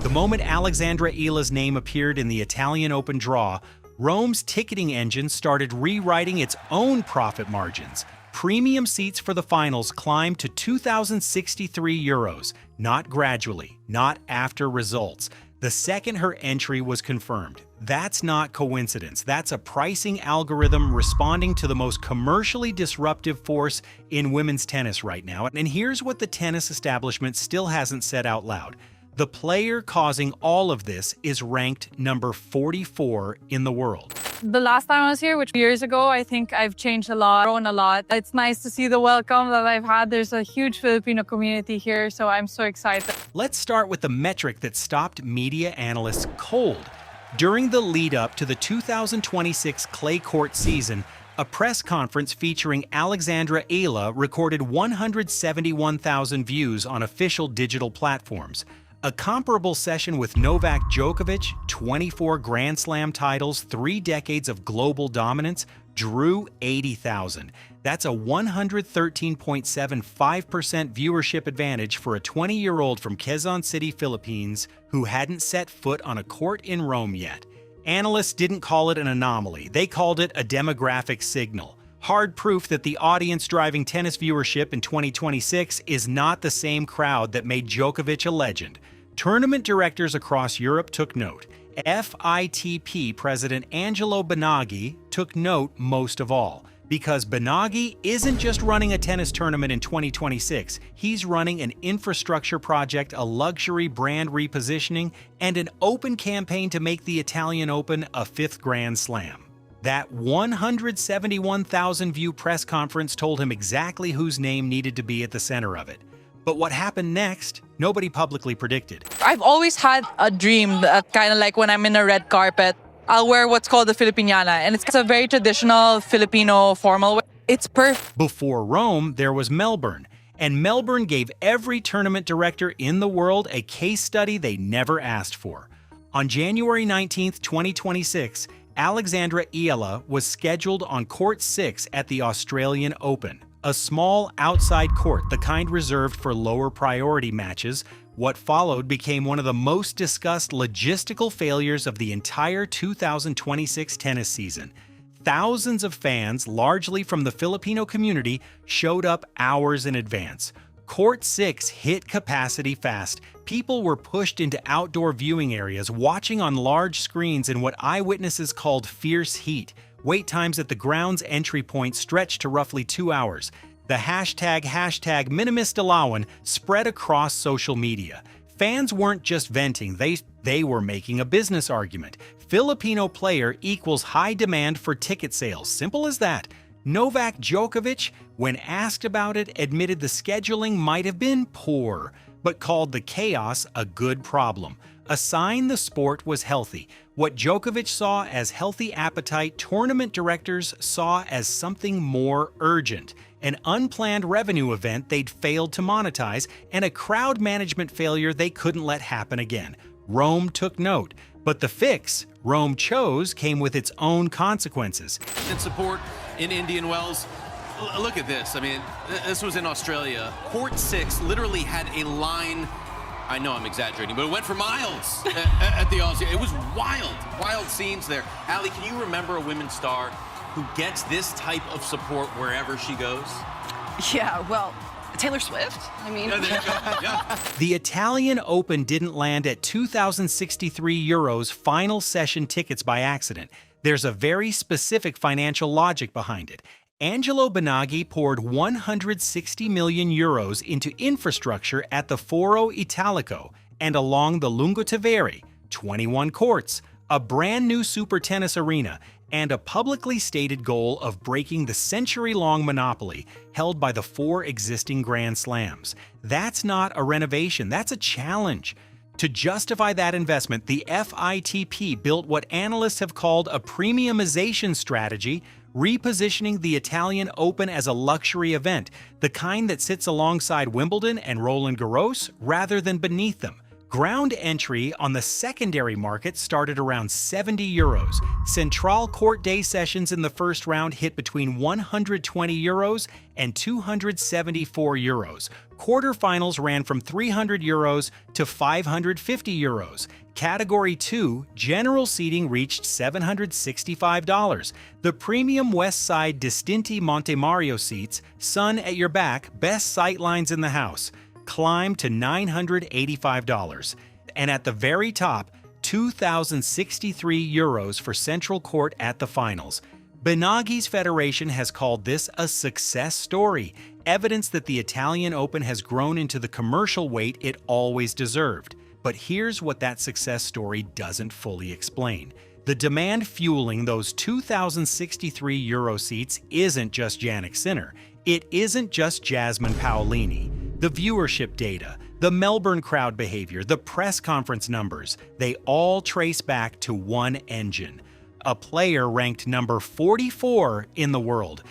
The moment Alexandra Eala's name appeared in the Italian Open draw, Rome's ticketing engine started rewriting its own profit margins. Premium seats for the finals climbed to €2,063, not gradually, not after results. The second her entry was confirmed. That's not coincidence. That's a pricing algorithm responding to the most commercially disruptive force in women's tennis right now. And here's what the tennis establishment still hasn't said out loud. The player causing all of this is ranked number 44 in the world. The last time I was here, which years ago, I think I've changed a lot, grown a lot. It's nice to see the welcome that I've had. There's a huge Filipino community here, so I'm so excited. Let's start with the metric that stopped media analysts cold. During the lead-up to the 2026 clay court season, a press conference featuring Alexandra Eala recorded 171,000 views on official digital platforms. A comparable session with Novak Djokovic, 24 Grand Slam titles, 3 decades of global dominance, drew 80,000. That's a 113.75% viewership advantage for a 20-year-old from Quezon City, Philippines, who hadn't set foot on a court in Rome yet. Analysts didn't call it an anomaly. They called it a demographic signal. Hard proof that the audience driving tennis viewership in 2026 is not the same crowd that made Djokovic a legend. Tournament directors across Europe took note. FITP President Angelo Banaghi took note most of all, because Banaghi isn't just running a tennis tournament in 2026, he's running an infrastructure project, a luxury brand repositioning, and an open campaign to make the Italian Open a 5th Grand Slam. That 171,000-view press conference told him exactly whose name needed to be at the center of it. But what happened next, nobody publicly predicted. I've always had a dream that kind of like when I'm in a red carpet, I'll wear what's called the Filipiniana, and it's a very traditional Filipino formal wear. It's perfect. Before Rome, there was Melbourne, and Melbourne gave every tournament director in the world a case study they never asked for. On January 19, 2026, Alexandra Eala was scheduled on Court 6 at the Australian Open, a small outside court, the kind reserved for lower priority matches. What followed became one of the most discussed logistical failures of the entire 2026 tennis season. Thousands of fans, largely from the Filipino community, showed up hours in advance. Court 6 hit capacity fast. People were pushed into outdoor viewing areas, watching on large screens in what eyewitnesses called fierce heat. Wait times at the ground's entry point stretched to roughly 2 hours. The hashtag #MinimisDalawan spread across social media. Fans weren't just venting, they were making a business argument. Filipino player equals high demand for ticket sales. Simple as that. Novak Djokovic, when asked about it, admitted the scheduling might have been poor, but called the chaos a good problem. A sign the sport was healthy. What Djokovic saw as healthy appetite, tournament directors saw as something more urgent. An unplanned revenue event they'd failed to monetize, and a crowd management failure they couldn't let happen again. Rome took note, but the fix Rome chose came with its own consequences. And support in Indian Wells. Look at this. I mean, this was in Australia. Court 6 literally had a line. I know I'm exaggerating, but it went for miles at the Aussie. It was wild scenes there. Ali, can you remember a women's star who gets this type of support wherever she goes? Yeah, well, Taylor Swift? I mean... Yeah, there you go. Yeah. The Italian Open didn't land at €2,063 final session tickets by accident. There's a very specific financial logic behind it. Angelo Banaghi poured €160 million into infrastructure at the Foro Italico and along the Lungotevere, 21 courts, a brand new super tennis arena, and a publicly stated goal of breaking the century-long monopoly held by the 4 existing Grand Slams. That's not a renovation, that's a challenge. To justify that investment, the FITP built what analysts have called a premiumization strategy, repositioning the Italian Open as a luxury event, the kind that sits alongside Wimbledon and Roland Garros rather than beneath them. Ground entry on the secondary market started around 70 euros. Central court day sessions in the first round hit between 120 euros and 274 euros. Quarterfinals ran from 300 euros to 550 euros. Category 2, general seating reached $765. The premium West Side Distinti Montemario seats, sun at your back, best sightlines in the house, climbed to $985. And at the very top, 2,063 euros for central court at the finals. Benaghi's federation has called this a success story, evidence that the Italian Open has grown into the commercial weight it always deserved. But here's what that success story doesn't fully explain. The demand fueling those 2,063 euro seats isn't just Jannik Sinner. It isn't just Jasmine Paolini. The viewership data, the Melbourne crowd behavior, the press conference numbers, they all trace back to one engine. A player ranked number 44 in the world,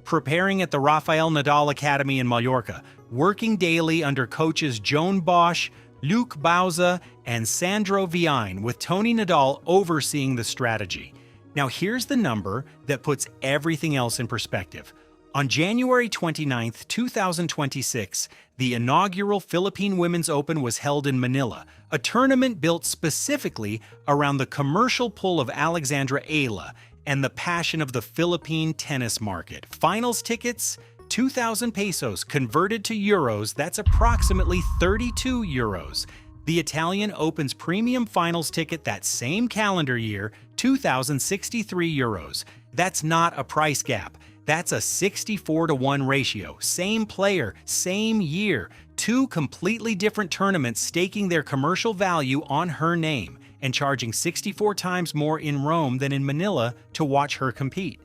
preparing at the Rafael Nadal Academy in Mallorca, working daily under coaches Joan Bosch, Luc Bauza, and Sandro Viane, with Tony Nadal overseeing the strategy. Now here's the number that puts everything else in perspective. On January 29, 2026, the inaugural Philippine Women's Open was held in Manila, a tournament built specifically around the commercial pull of Alexandra Eala and the passion of the Philippine tennis market. Finals tickets, 2,000 pesos converted to euros, that's approximately 32 euros. The Italian Open's premium finals ticket that same calendar year, 2,063 euros. That's not a price gap. That's a 64-to-1 ratio. Same player, same year. Two completely different tournaments staking their commercial value on her name and charging 64 times more in Rome than in Manila to watch her compete.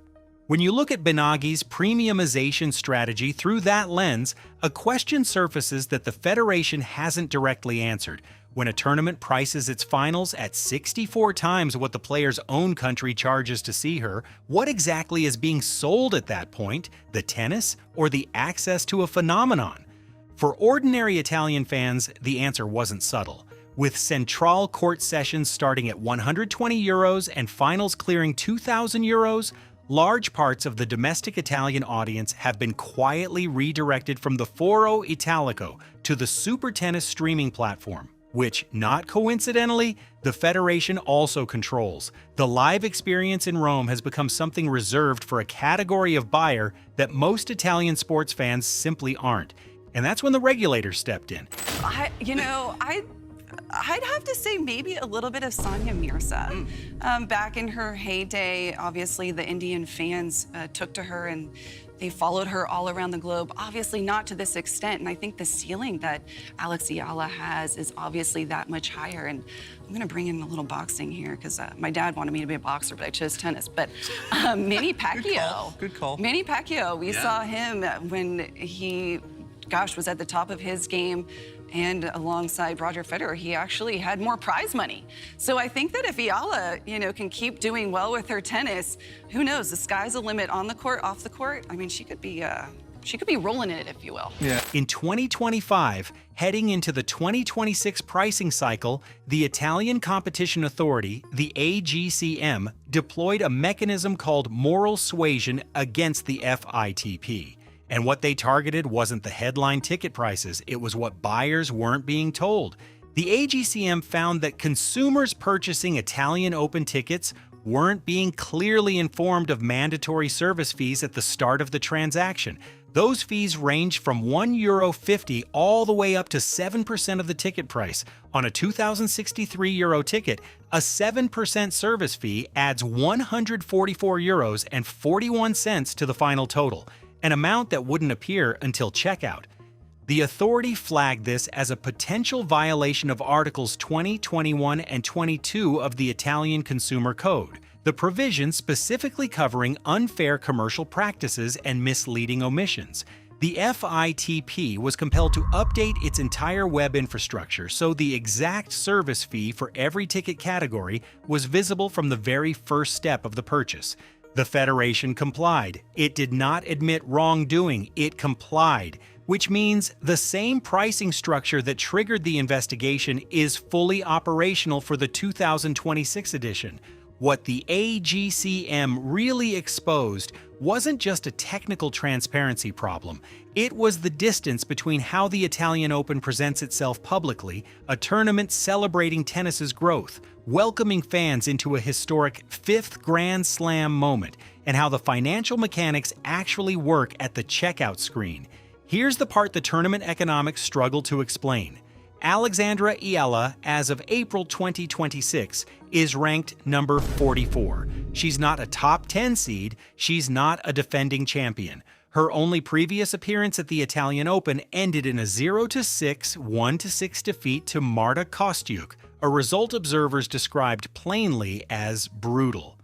When you look at Benaghi's premiumization strategy through that lens, a question surfaces that the federation hasn't directly answered. When a tournament prices its finals at 64 times what the player's own country charges to see her, what exactly is being sold at that point, the tennis or the access to a phenomenon? For ordinary Italian fans, the answer wasn't subtle. With Central court sessions starting at 120 euros and finals clearing 2,000 euros, large parts of the domestic Italian audience have been quietly redirected from the Foro Italico to the Super Tennis streaming platform, which, not coincidentally, the federation also controls. The live experience in Rome has become something reserved for a category of buyer that most Italian sports fans simply aren't. And that's when the regulators stepped in. I'd have to say maybe a little bit of Sonia Mirza. Back in her heyday, obviously the Indian fans took to her and they followed her all around the globe, obviously not to this extent. And I think the ceiling that Alex Eala has is obviously that much higher. And I'm gonna bring in a little boxing here because my dad wanted me to be a boxer, but I chose tennis. But Manny Pacquiao. Good call. Manny Pacquiao, we saw him when he, was at the top of his game. And alongside Roger Federer, he actually had more prize money. So I think that if Eala, can keep doing well with her tennis, who knows? The sky's the limit on the court, off the court. I mean, she could be rolling in it, if you will. Yeah. In 2025, heading into the 2026 pricing cycle, the Italian Competition Authority, the AGCM, deployed a mechanism called moral suasion against the FITP. And what they targeted wasn't the headline ticket prices, it was what buyers weren't being told. The AGCM found that consumers purchasing Italian Open tickets weren't being clearly informed of mandatory service fees at the start of the transaction. Those fees ranged from €1.50 all the way up to 7% of the ticket price. On a 2,063 euro ticket, a 7% service fee adds €144.41 to the final total, an amount that wouldn't appear until checkout. The authority flagged this as a potential violation of Articles 20, 21, and 22 of the Italian Consumer Code, the provision specifically covering unfair commercial practices and misleading omissions. The FITP was compelled to update its entire web infrastructure, so the exact service fee for every ticket category was visible from the very first step of the purchase. The Federation complied. It did not admit wrongdoing, it complied. which means the same pricing structure that triggered the investigation is fully operational for the 2026 edition. What the AGCM really exposed wasn't just a technical transparency problem. It was the distance between how the Italian Open presents itself publicly, a tournament celebrating tennis's growth, welcoming fans into a historic fifth Grand Slam moment, and how the financial mechanics actually work at the checkout screen. Here's the part the tournament economics struggle to explain. Alexandra Eala, as of April 2026, is ranked number 44. She's not a top 10 seed, she's not a defending champion. Her only previous appearance at the Italian Open ended in a 0-6, 1-6 defeat to Marta Kostyuk, a result observers described plainly as brutal.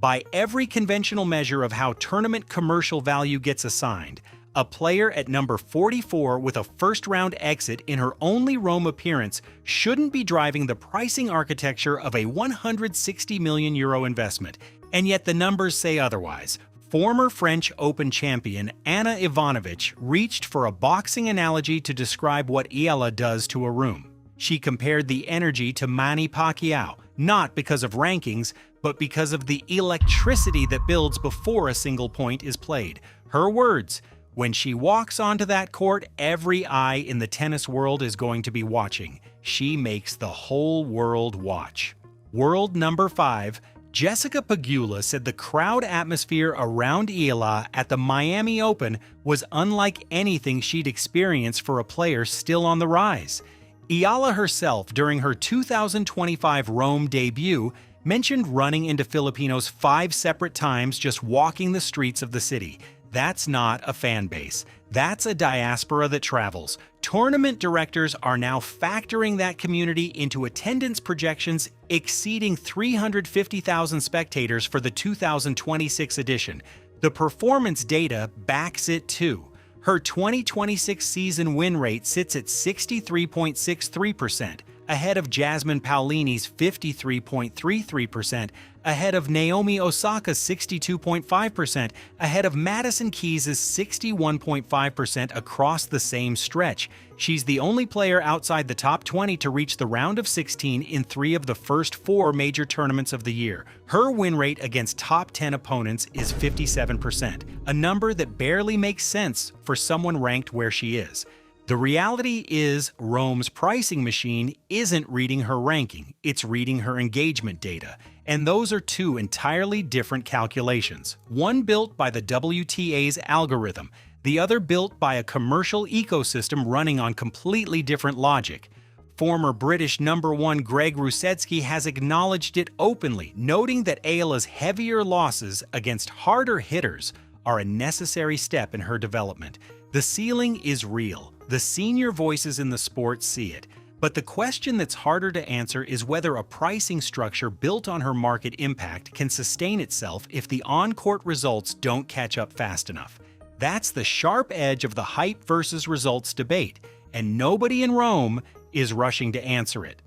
By every conventional measure of how tournament commercial value gets assigned, a player at number 44 with a first-round exit in her only Rome appearance shouldn't be driving the pricing architecture of a €160 million investment, and yet the numbers say otherwise. Former French Open champion Ana Ivanovic reached for a boxing analogy to describe what Eala does to a room. She compared the energy to Manny Pacquiao, not because of rankings, but because of the electricity that builds before a single point is played. Her words: "When she walks onto that court, every eye in the tennis world is going to be watching. She makes the whole world watch." World number 5, Jessica Pegula said the crowd atmosphere around Eala at the Miami Open was unlike anything she'd experienced for a player still on the rise. Eala herself, during her 2025 Rome debut, mentioned running into Filipinos 5 separate times just walking the streets of the city. That's not a fan base. That's a diaspora that travels. Tournament directors are now factoring that community into attendance projections exceeding 350,000 spectators for the 2026 edition. The performance data backs it too. Her 2026 season win rate sits at 63.63%, ahead of Jasmine Paolini's 53.33%, ahead of Naomi Osaka's 62.5%, ahead of Madison Keys' 61.5% across the same stretch. She's the only player outside the top 20 to reach the round of 16 in 3 of the first 4 major tournaments of the year. Her win rate against top 10 opponents is 57%, a number that barely makes sense for someone ranked where she is. The reality is Rome's pricing machine isn't reading her ranking, it's reading her engagement data. And those are 2 entirely different calculations, one built by the WTA's algorithm, the other built by a commercial ecosystem running on completely different logic. Former British number 1 Greg Rusetsky has acknowledged it openly, noting that Eala's heavier losses against harder hitters are a necessary step in her development. The ceiling is real. The senior voices in the sport see it. But the question that's harder to answer is whether a pricing structure built on her market impact can sustain itself if the on-court results don't catch up fast enough. That's the sharp edge of the hype versus results debate, and nobody in Rome is rushing to answer it.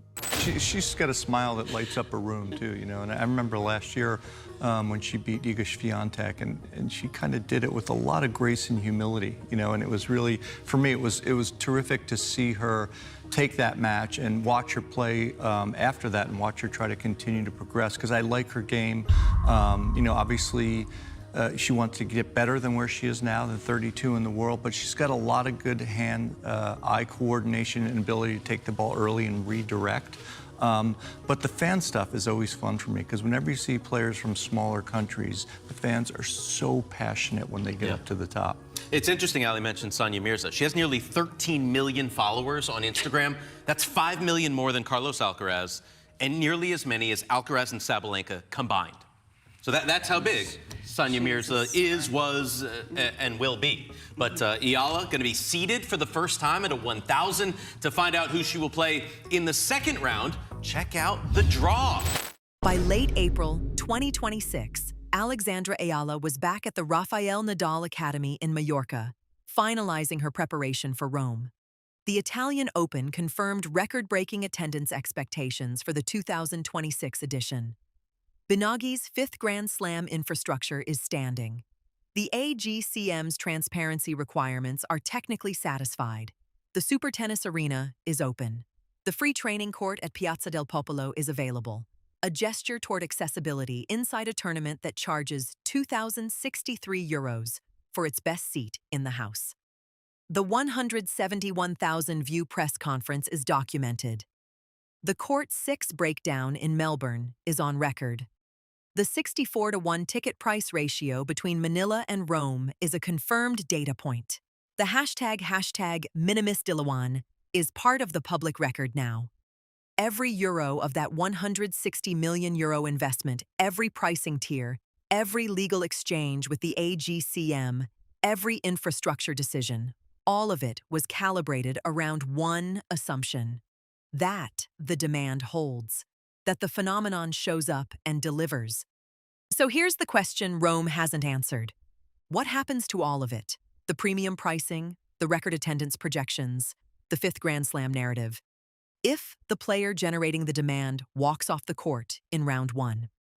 She's got a smile that lights up a room too, you know. And I remember last year when she beat Iga Swiatek, and she kind of did it with a lot of grace and humility, you know. And it was really, for me, it was terrific to see her take that match and watch her play after that, and watch her try to continue to progress. Because I like her game, you know. Obviously, she wants to get better than where she is now, the 32 in the world, but she's got a lot of good hand-eye coordination and ability to take the ball early and redirect. But the fan stuff is always fun for me, because whenever you see players from smaller countries, the fans are so passionate when they get up to the top. It's interesting, Ali mentioned Sonia Mirza. She has nearly 13 million followers on Instagram. That's 5 million more than Carlos Alcaraz, and nearly as many as Alcaraz and Sabalenka combined. So that's how big Sonia Mirza is, was, and will be. But Eala going to be seeded for the first time at a 1,000. To find out who she will play in the second round, check out the draw. By late April 2026, Alexandra Eala was back at the Rafael Nadal Academy in Mallorca, finalizing her preparation for Rome. The Italian Open confirmed record-breaking attendance expectations for the 2026 edition. Binaghi's 5th Grand Slam infrastructure is standing. The AGCM's transparency requirements are technically satisfied. The Super Tennis Arena is open. The free training court at Piazza del Popolo is available, a gesture toward accessibility inside a tournament that charges €2,063 for its best seat in the house. The 171,000 view press conference is documented. The Court 6 breakdown in Melbourne is on record. The 64-to-1 ticket price ratio between Manila and Rome is a confirmed data point. The hashtag Minimis Dilawan is part of the public record now. Every euro of that €160 million investment, every pricing tier, every legal exchange with the AGCM, every infrastructure decision, all of it was calibrated around one assumption: that the demand holds, that the phenomenon shows up and delivers. So here's the question Rome hasn't answered. What happens to all of it? The premium pricing, the record attendance projections, the fifth Grand Slam narrative. If the player generating the demand walks off the court in round one,